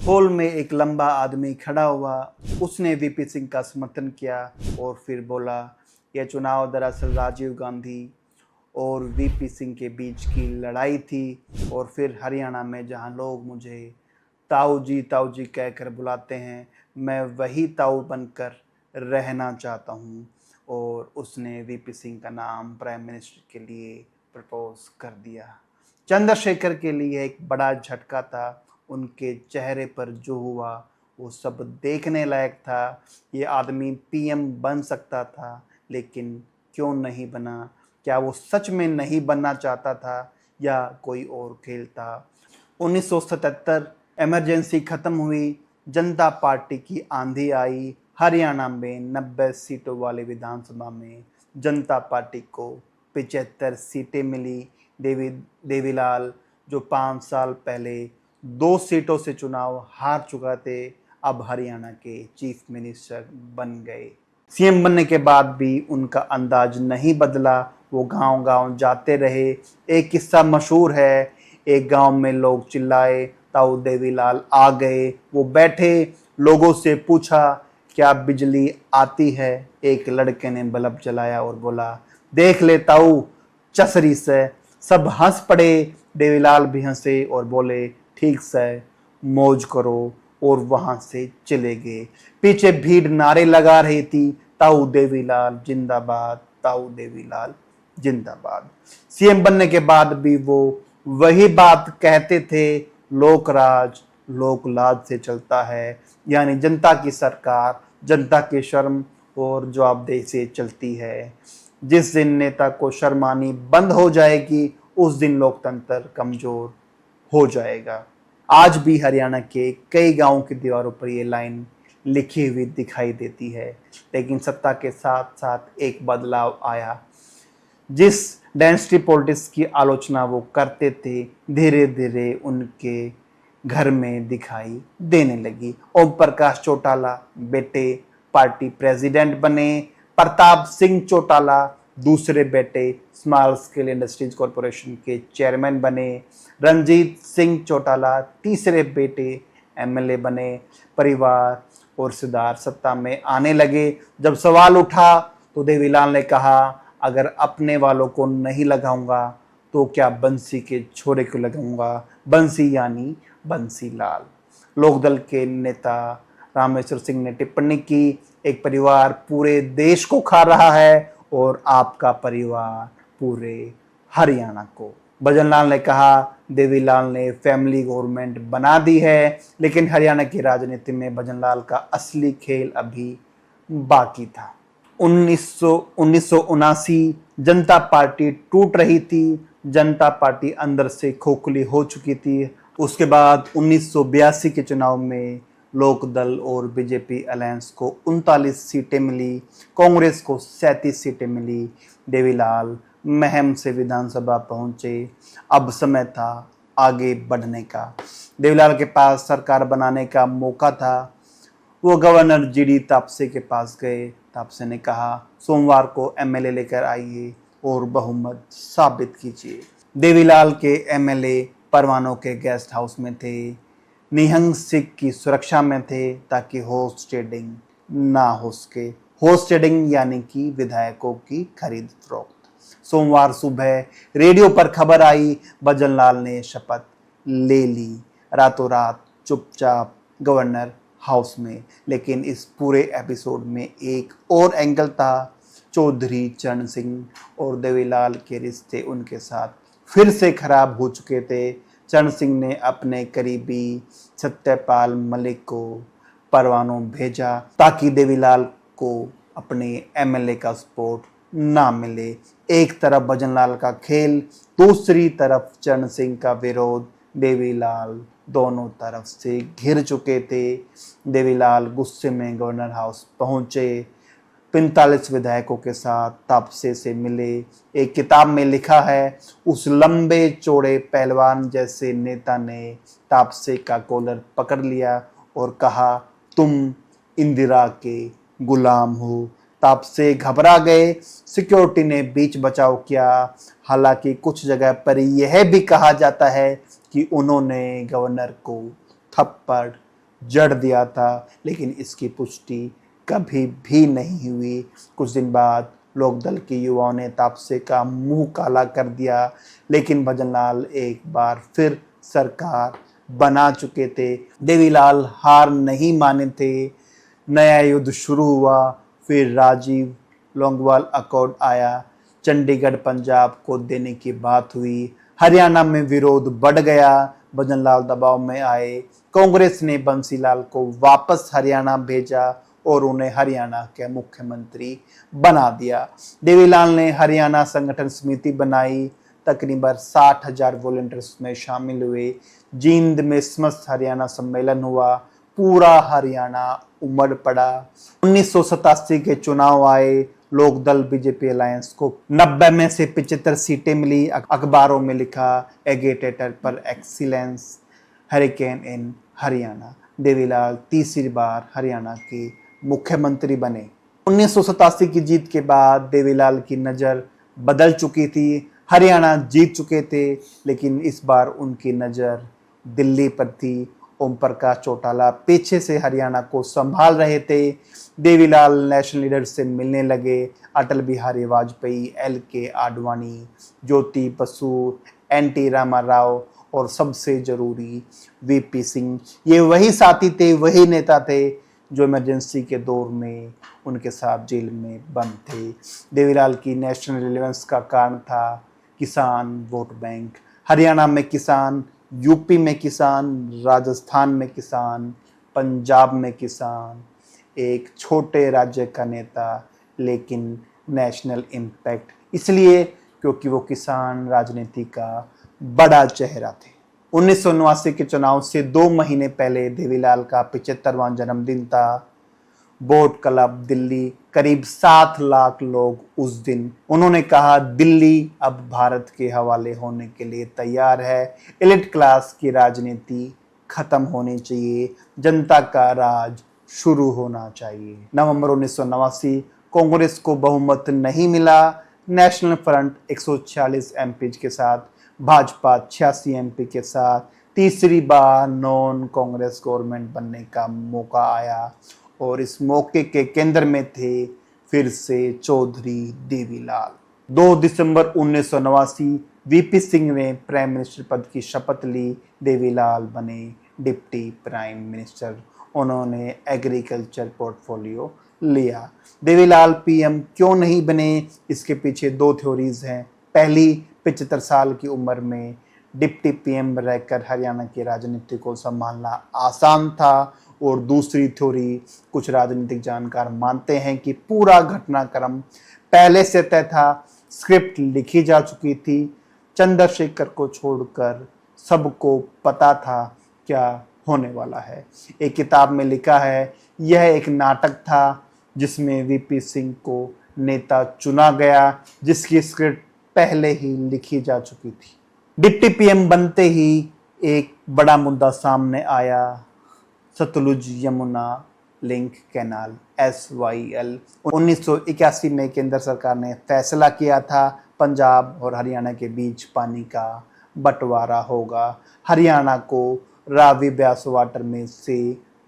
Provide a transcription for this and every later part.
Hall में एक लंबा आदमी खड़ा हुआ। उसने वीपी सिंह का समर्थन किया और फिर बोला, यह चुनाव दरअसल राजीव गांधी और वीपी सिंह के बीच की लड़ाई थी। और फिर हरियाणा में जहां लोग मुझे ताऊ जी कहकर बुलाते हैं, मैं वही ताऊ बनकर रहना चाहता हूं। और उसने वीपी सिंह का नाम प्राइम मिनिस्टर के लिए प्रपोज कर दिया। चंद्रशेखर के लिए एक बड़ा झटका था। उनके चेहरे पर जो हुआ वो सब देखने लायक था। ये आदमी पीएम बन सकता था, लेकिन क्यों नहीं बना? क्या वो सच में नहीं बनना चाहता था या कोई और खेल था? 1977 इमरजेंसी खत्म हुई, जनता पार्टी की आंधी आई। हरियाणा में 90 सीटों वाली विधानसभा में जनता पार्टी को 75 सीटें मिली। देवीलाल जो 5 साल पहले 2 सीटों से चुनाव हार चुका थे, अब हरियाणा के चीफ मिनिस्टर बन गए। सीएम बनने के बाद भी उनका अंदाज नहीं बदला। वो गांव-गांव जाते रहे। एक किस्सा मशहूर है, एक गांव में लोग चिल्लाए, ताऊ देवीलाल आ गए। वो बैठे, लोगों से पूछा, क्या बिजली आती है? एक लड़के ने बल्ब जलाया और बोला, देख ले ताऊ, चसरी से। सब हंस पड़े। देवीलाल भी हंसे और बोले, ठीक से, मौज करो। और वहां से चले गए। पीछे भीड़ नारे लगा रही थी, ताऊ देवीलाल जिंदाबाद, ताऊ देवीलाल जिंदाबाद। सीएम बनने के बाद भी वो वही बात कहते थे, लोकराज लोक लाज से चलता है, यानी जनता की सरकार जनता की शर्म और जवाबदेही से चलती है। जिस दिन नेता को शर्मानी बंद हो जाएगी, उस दिन लोकतंत्र कमजोर हो जाएगा। आज भी हरियाणा के कई गांवों की दीवारों पर ये लाइन लिखी हुई दिखाई देती है। लेकिन सत्ता के साथ साथ एक बदलाव आया। जिस डेंसिटी पॉलिटिक्स की आलोचना वो करते थे, धीरे धीरे उनके घर में दिखाई देने लगी। ओम प्रकाश चौटाला बेटे पार्टी प्रेसिडेंट बने। प्रताप सिंह चौटाला दूसरे बेटे स्मॉल स्केल इंडस्ट्रीज कॉरपोरेशन के चेयरमैन बने। रंजीत सिंह चौटाला तीसरे बेटे एमएलए बने। परिवार और रिश्तेदार सत्ता में आने लगे। जब सवाल उठा तो देवीलाल ने कहा, अगर अपने वालों को नहीं लगाऊंगा तो क्या बंसी के छोरे को लगाऊंगा? बंसी यानी बंसीलाल। लोकदल के नेता रामेश्वर सिंह ने टिप्पणी की, एक परिवार पूरे देश को खा रहा है और आपका परिवार पूरे हरियाणा को। भजनलाल ने कहा, देवीलाल ने फैमिली गवर्नमेंट बना दी है, लेकिन हरियाणा की राजनीति में भजनलाल का असली खेल अभी बाकी था। 1979 जनता पार्टी टूट रही थी। जनता पार्टी अंदर से खोखली हो चुकी थी। उसके बाद 1982 के चुनाव में लोकदल और बीजेपी अलायंस को 39 सीटें मिली, कांग्रेस को 37 सीटें मिली। देवीलाल महम से विधानसभा पहुंचे। अब समय था आगे बढ़ने का। देवीलाल के पास सरकार बनाने का मौका था। वो गवर्नर जीडी तापसे के पास गए। तापसे ने कहा, सोमवार को एमएलए लेकर आइए और बहुमत साबित कीजिए। देवीलाल के एमएलए परवानों के गेस्ट हाउस में थे, निहंग सिख की सुरक्षा में थे, ताकि हॉर्स ट्रेडिंग ना हो सके। हॉर्स ट्रेडिंग यानी कि विधायकों की खरीद फरोख्त। सोमवार सुबह रेडियो पर खबर आई, भजनलाल ने शपथ ले ली, रातों रात चुपचाप गवर्नर हाउस में। लेकिन इस पूरे एपिसोड में एक और एंगल था। चौधरी चरण सिंह और देवीलाल के रिश्ते उनके साथ फिर से खराब हो चुके थे। चरण सिंह ने अपने करीबी सत्यपाल मलिक को परवानों भेजा ताकि देवीलाल को अपने एमएलए का सपोर्ट ना मिले। एक तरफ भजनलाल का खेल, दूसरी तरफ चरण सिंह का विरोध। देवीलाल दोनों तरफ से घिर चुके थे। देवीलाल गुस्से में गवर्नर हाउस पहुंचे। 45 विधायकों के साथ तापसे से मिले। एक किताब में लिखा है, उस लंबे चौड़े पहलवान जैसे नेता ने तापसे का कॉलर पकड़ लिया और कहा, तुम इंदिरा के गुलाम हो। तापसे घबरा गए। सिक्योरिटी ने बीच बचाव किया। हालांकि कुछ जगह पर यह भी कहा जाता है कि उन्होंने गवर्नर को थप्पड़ जड़ दिया था, लेकिन इसकी पुष्टि कभी भी नहीं हुई। कुछ दिन बाद लोकदल के युवाओं ने तापसे का मुंह काला कर दिया, लेकिन भजनलाल एक बार फिर सरकार बना चुके थे। देवीलाल हार नहीं माने थे। नया युद्ध शुरू हुआ। फिर राजीव लोंगोवाल अकॉर्ड आया। चंडीगढ़ पंजाब को देने की बात हुई। हरियाणा में विरोध बढ़ गया। भजनलाल दबाव में आए। कांग्रेस ने बंसीलाल को वापस हरियाणा भेजा और उन्हें हरियाणा के मुख्यमंत्री बना दिया। देवीलाल ने हरियाणा संगठन समिति बनाई। तकरीबन 60,000 वॉलंटियर्स में शामिल हुए। जींद में समस्त हरियाणा सम्मेलन हुआ। पूरा हरियाणा उमड़ पड़ा। 1987 के चुनाव आए। लोकदल बीजेपी अलायंस को 90 में से 75 सीटें मिली। अखबारों में लिखा एगिटेटर पर एक्सीलेंस हरिकेन इन हरियाणा। देवीलाल तीसरी बार हरियाणा के मुख्यमंत्री बने। 1987 की जीत के बाद देवीलाल की नज़र बदल चुकी थी। हरियाणा जीत चुके थे, लेकिन इस बार उनकी नज़र दिल्ली पर थी। ओम प्रकाश चौटाला पीछे से हरियाणा को संभाल रहे थे। देवीलाल नेशनल लीडर से मिलने लगे। अटल बिहारी वाजपेयी, LK आडवाणी, ज्योति बसु, NT रामाराव और सबसे जरूरी VP सिंह, ये वही साथी थे, वही नेता थे जो इमरजेंसी के दौर में उनके साथ जेल में बंद थे। देवीलाल की नेशनल रिलेवेंस का कारण था किसान वोट बैंक। हरियाणा में किसान, यूपी में किसान, राजस्थान में किसान, पंजाब में किसान। एक छोटे राज्य का नेता, लेकिन नेशनल इम्पैक्ट, इसलिए क्योंकि वो किसान राजनीति का बड़ा चेहरा थे। 1979 के चुनाव से 2 महीने पहले देवीलाल का 75वां जन्मदिन था। बोट क्लब दिल्ली, करीब 7 लाख लोग उस दिन। उन्होंने कहा दिल्ली अब भारत के हवाले होने के लिए तैयार है। एलिट क्लास की राजनीति खत्म होनी चाहिए। जनता का राज शुरू होना चाहिए। नवंबर 1989, कांग्रेस को बहुमत नहीं मिला। नेशनल फ्रंट 146 MP के साथ, भाजपा 86 MP के साथ तीसरी बार नॉन कांग्रेस गवर्नमेंट बनने का मौका आया और इस मौके के केंद्र में थे फिर से चौधरी देवीलाल। 2 दिसंबर 1989 VP सिंह ने प्राइम मिनिस्टर पद की शपथ ली। देवीलाल बने डिप्टी प्राइम मिनिस्टर। उन्होंने एग्रीकल्चर पोर्टफोलियो लिया। देवीलाल PM क्यों नहीं बने, इसके पीछे 2 थ्योरीज हैं। पहली, 75 साल की उम्र में डिप्टी PM रहकर हरियाणा की राजनीति को संभालना आसान था। और दूसरी थ्योरी, कुछ राजनीतिक जानकार मानते हैं कि पूरा घटनाक्रम पहले से तय था, स्क्रिप्ट लिखी जा चुकी थी। चंद्रशेखर को छोड़कर सबको पता था क्या होने वाला है। एक किताब में लिखा है, यह एक नाटक था जिसमें VP सिंह को नेता चुना गया, जिसकी स्क्रिप्ट पहले ही लिखी जा चुकी थी। डिप्टी PM बनते ही एक बड़ा मुद्दा सामने आया, Sutlej Yamuna link canal SYL। 1981 में केंद्र सरकार ने फैसला किया था पंजाब और हरियाणा के बीच पानी का बंटवारा होगा। हरियाणा को रावी ब्यास वाटर में से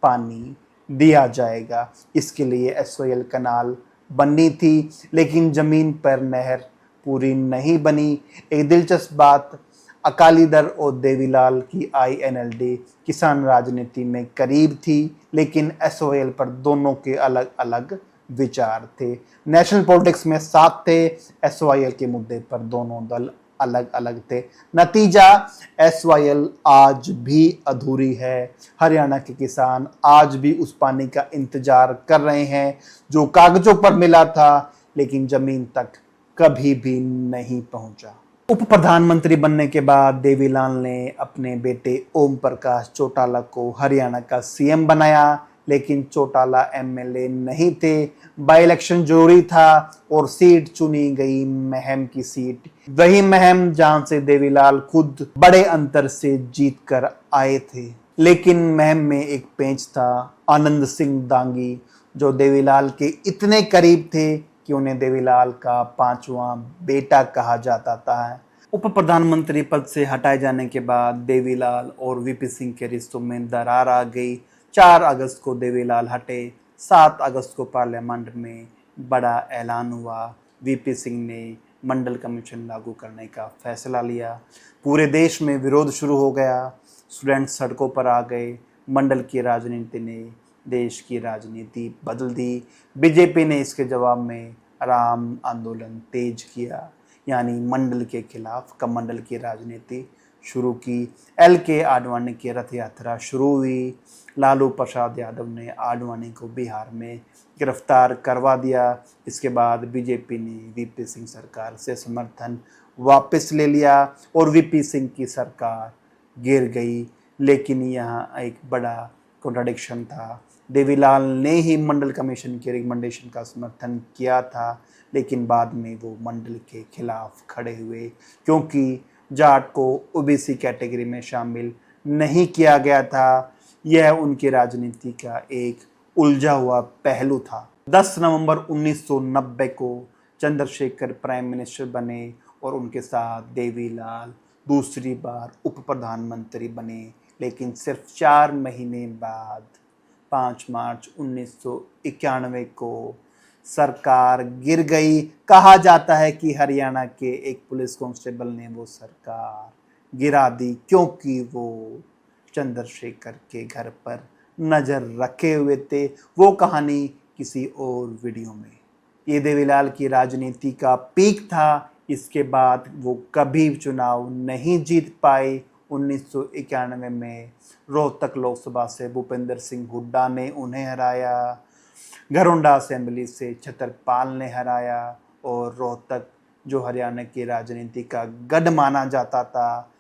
पानी दिया जाएगा। इसके लिए SYL कैनाल बननी थी, लेकिन जमीन पर नहर पूरी नहीं बनी। एक दिलचस्प बात, अकाली दल और देवीलाल की INLD किसान राजनीति में करीब थी, लेकिन SYL पर दोनों के अलग अलग विचार थे। नेशनल पॉलिटिक्स में साथ थे, SYL के मुद्दे पर दोनों दल अलग अलग थे। नतीजा, SYL आज भी अधूरी है। हरियाणा के किसान आज भी उस पानी का इंतजार कर रहे हैं जो कागजों पर मिला था, लेकिन जमीन तक कभी भी नहीं पहुंचा। उप प्रधानमंत्री बनने के बाद देवीलाल ने अपने बेटे ओम प्रकाश चौटाला को हरियाणा का CM बनाया, लेकिन चौटाला MLA नहीं थे। बाई इलेक्शन जरूरी था और सीट चुनी गई महम की सीट, वही महम जहां से देवीलाल खुद बड़े अंतर से जीत कर आए थे। लेकिन महम में एक पेंच था, आनंद सिंह दांगी, जो देवीलाल के इतने करीब थे कि उन्हें देवीलाल का 5वां बेटा कहा जाता था। उप प्रधानमंत्री पद से हटाए जाने के बाद देवीलाल और VP सिंह के रिश्तों में दरार आ गई। 4 अगस्त को देवीलाल हटे। 7 अगस्त को पार्लियामेंट में बड़ा ऐलान हुआ। वीपी सिंह ने मंडल कमीशन लागू करने का फैसला लिया। पूरे देश में विरोध शुरू हो गया। स्टूडेंट सड़कों पर आ गए। मंडल की राजनीति ने देश की राजनीति बदल दी। बीजेपी ने इसके जवाब में राम आंदोलन तेज किया, यानी मंडल के खिलाफ कमंडल की राजनीति शुरू की। LK आडवाणी की रथ यात्रा शुरू हुई। लालू प्रसाद यादव ने आडवाणी को बिहार में गिरफ्तार करवा दिया। इसके बाद बीजेपी ने वीपी सिंह सरकार से समर्थन वापस ले लिया और वीपी सिंह की सरकार गिर गई। लेकिन यहाँ एक बड़ा कॉन्ट्राडिक्शन था। देवीलाल ने ही मंडल कमीशन के रिकमेंडेशन का समर्थन किया था, लेकिन बाद में वो मंडल के खिलाफ खड़े हुए, क्योंकि जाट को ओबीसी कैटेगरी में शामिल नहीं किया गया था। यह उनकी राजनीति का एक उलझा हुआ पहलू था। 10 नवंबर 1990 को चंद्रशेखर प्राइम मिनिस्टर बने और उनके साथ देवीलाल दूसरी बार उप प्रधानमंत्री बने। लेकिन सिर्फ 4 महीने बाद 5 मार्च 1991 को सरकार गिर गई। कहा जाता है कि हरियाणा के एक पुलिस कांस्टेबल ने वो सरकार गिरा दी, क्योंकि वो चंद्रशेखर के घर पर नज़र रखे हुए थे। वो कहानी किसी और वीडियो में। ये देवीलाल की राजनीति का पीक था। इसके बाद वो कभी चुनाव नहीं जीत पाए। 1991 में रोहतक लोकसभा से भूपेंद्र सिंह हुड्डा ने उन्हें हराया। घरोंडा असेंबली से छतरपाल ने हराया। और रोहतक, जो हरियाणा की राजनीति का गढ़ माना जाता था,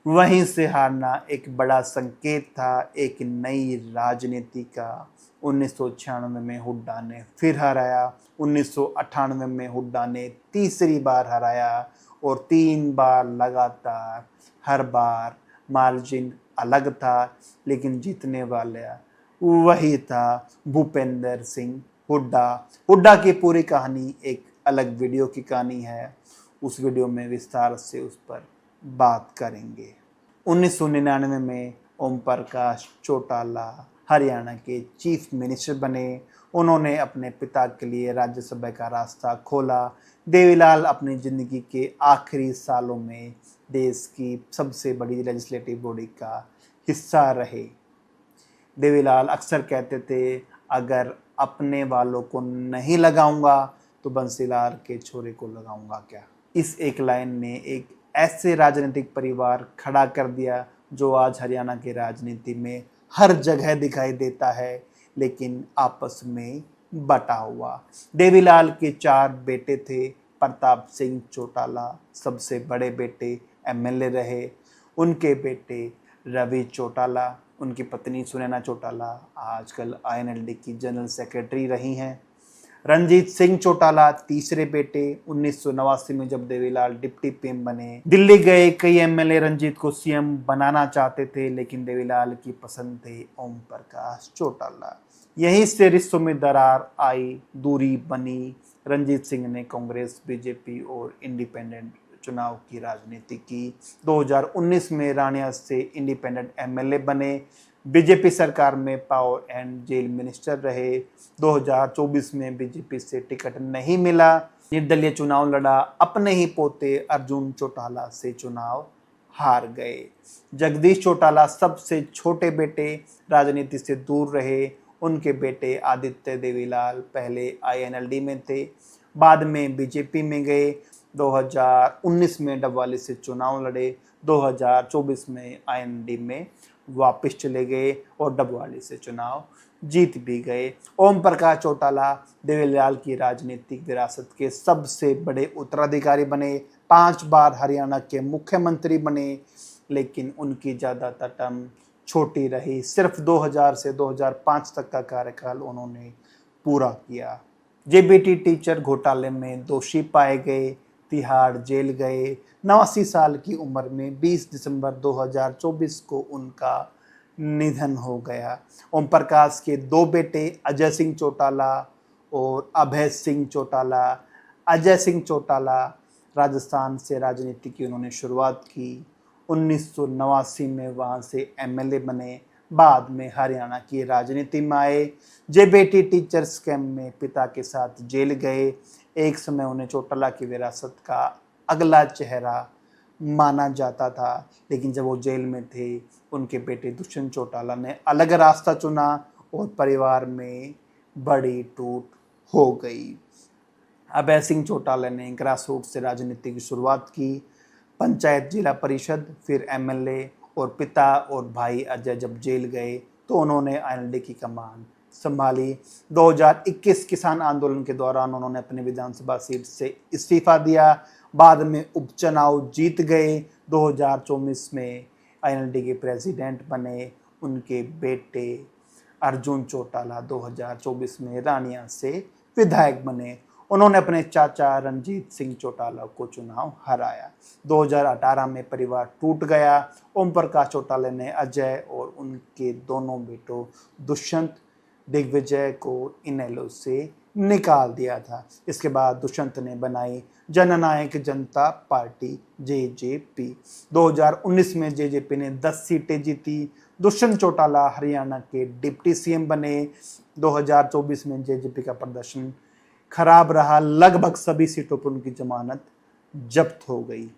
वहीं से हारना एक बड़ा संकेत था एक नई राजनीति का। 1996 में हुड्डा ने फिर हराया। 1998 में हुड्डा ने तीसरी बार हराया और 3 बार लगातार। हर बार मार्जिन अलग था, लेकिन जीतने वाला वही था, भूपेंद्र सिंह हुड्डा। हुड्डा की पूरी कहानी एक अलग वीडियो की कहानी है। उस वीडियो में विस्तार से उस पर बात करेंगे। 1999 में ओम प्रकाश चौटाला हरियाणा के चीफ मिनिस्टर बने। उन्होंने अपने पिता के लिए राज्यसभा का रास्ता खोला। देवीलाल अपनी ज़िंदगी के आखिरी सालों में देश की सबसे बड़ी लेजिस्लेटिव बॉडी का हिस्सा रहे। देवीलाल अक्सर कहते थे, अगर अपने वालों को नहीं लगाऊंगा तो बंसीलाल के छोरे को लगाऊंगा क्या। इस एक लाइन ने एक ऐसे राजनीतिक परिवार खड़ा कर दिया जो आज हरियाणा की राजनीति में हर जगह दिखाई देता है, लेकिन आपस में बटा हुआ। देवीलाल के 4 बेटे थे। प्रताप सिंह चौटाला सबसे बड़े बेटे, MLA रहे। उनके बेटे रवि चौटाला, उनकी पत्नी सुनैना चौटाला आजकल INLD की जनरल सेक्रेटरी रही हैं। रंजीत सिंह चौटाला तीसरे बेटे। 1989 में जब देवीलाल डिप्टी PM बने, दिल्ली गए। कई MLA रंजीत को CM बनाना चाहते थे, लेकिन देवीलाल की पसंद थे ओम प्रकाश चौटाला। यहीं से रिश्तों में दरार आई, दूरी बनी। रंजीत सिंह ने कांग्रेस, बीजेपी और इंडिपेंडेंट चुनाव की राजनीति की। 2019 में रानिया से इंडिपेंडेंट MLA बने। बीजेपी सरकार में पावर एंड जेल मिनिस्टर रहे। 2024 में बीजेपी से टिकट नहीं मिला। निर्दलीय चुनाव लड़ा। अपने ही पोते अर्जुन चौटाला से चुनाव हार गए। जगदीश चौटाला सबसे छोटे बेटे, राजनीति से दूर रहे। उनके बेटे आदित्य देवीलाल पहले INLD में थे, बाद में बीजेपी में गए। 2019 में डबवाली से चुनाव लड़े। 2024 में INLD में वापस चले गए और डबवाली से चुनाव जीत भी गए। ओम प्रकाश चौटाला देवीलाल की राजनीतिक विरासत के सबसे बड़े उत्तराधिकारी बने। 5 बार हरियाणा के मुख्यमंत्री बने, लेकिन उनकी ज़्यादातर टर्म छोटी रही। सिर्फ 2000 से 2005 तक का कार्यकाल उन्होंने पूरा किया। JBT टीचर घोटाले में दोषी पाए गए, तिहाड़ जेल गए। 89 साल की उम्र में 20 दिसंबर 2024 को उनका निधन हो गया। ओम प्रकाश के 2 बेटे अजय सिंह चौटाला और अभय सिंह चौटाला। अजय सिंह चौटाला राजस्थान से राजनीति की उन्होंने शुरुआत की। 1989 में वहाँ से MLA बने। बाद में हरियाणा की राजनीति में आए। जे बेटी टीचर स्कैम में पिता के साथ जेल गए। एक समय उन्हें चौटाला की विरासत का अगला चेहरा माना जाता था, लेकिन जब वो जेल में थे उनके बेटे दुष्यंत चौटाला ने अलग रास्ता चुना और परिवार में बड़ी टूट हो गई। अभय सिंह चौटाला ने ग्रास रूट से राजनीति की शुरुआत की। पंचायत, जिला परिषद, फिर एमएलए, और पिता और भाई अजय जब जेल गए तो उन्होंने आईएनएलडी की कमान संभाली। 2021 किसान आंदोलन के दौरान उन्होंने अपनी विधानसभा सीट से इस्तीफा दिया। बाद में उपचुनाव जीत गए। 2024 में आईएनएलडी के प्रेसिडेंट बने। उनके बेटे अर्जुन चौटाला 2024 में रानिया से विधायक बने। उन्होंने अपने चाचा रणजीत सिंह चौटाला को चुनाव हराया। 2018 में परिवार टूट गया। ओम प्रकाश चौटाला ने अजय और उनके दोनों बेटों दुष्यंत, दिग्विजय को इनेलो से निकाल दिया था। इसके बाद दुष्यंत ने बनाई जननायक जनता पार्टी जेजेपी। 2019 में जेजेपी ने 10 सीटें जीती। दुष्यंत चौटाला हरियाणा के डिप्टी सीएम बने। 2024 में जेजेपी का प्रदर्शन खराब रहा। लगभग सभी सीटों पर उनकी जमानत जब्त हो गई।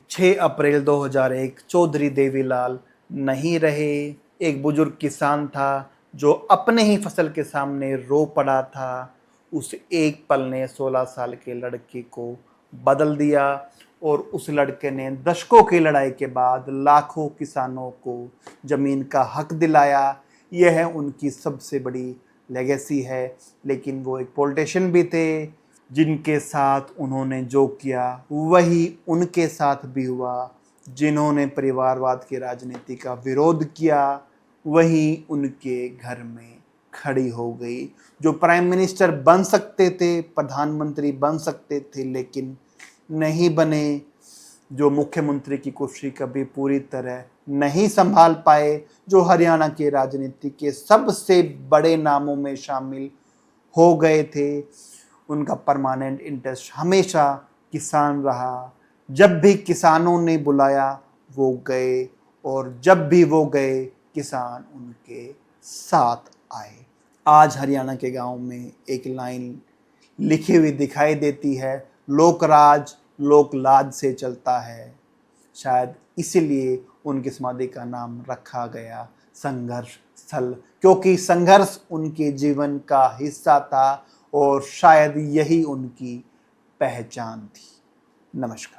6 अप्रैल 2001 चौधरी देवीलाल नहीं रहे। एक बुजुर्ग किसान था जो अपने ही फसल के सामने रो पड़ा था। उस एक पल ने 16 साल के लड़के को बदल दिया और उस लड़के ने दशकों की लड़ाई के बाद लाखों किसानों को जमीन का हक दिलाया। यह उनकी सबसे बड़ी लेगेसी है। लेकिन वो एक पॉलिटिशियन भी थे। जिनके साथ उन्होंने जो किया वही उनके साथ भी हुआ। जिन्होंने परिवारवाद की राजनीति का विरोध किया वही उनके घर में खड़ी हो गई। जो प्राइम मिनिस्टर बन सकते थे, प्रधानमंत्री बन सकते थे, लेकिन नहीं बने। जो मुख्यमंत्री की कुर्सी कभी पूरी तरह नहीं संभाल पाए। जो हरियाणा की राजनीति के सबसे बड़े नामों में शामिल हो गए थे। उनका परमानेंट इंटरेस्ट हमेशा किसान रहा। जब भी किसानों ने बुलाया वो गए, और जब भी वो गए किसान उनके साथ आए। आज हरियाणा के गांव में एक लाइन लिखी हुई दिखाई देती है, लोकराज लोक लाज से चलता है। शायद इसीलिए उनकी समाधि का नाम रखा गया संघर्ष स्थल, क्योंकि संघर्ष उनके जीवन का हिस्सा था और शायद यही उनकी पहचान थी। नमस्कार।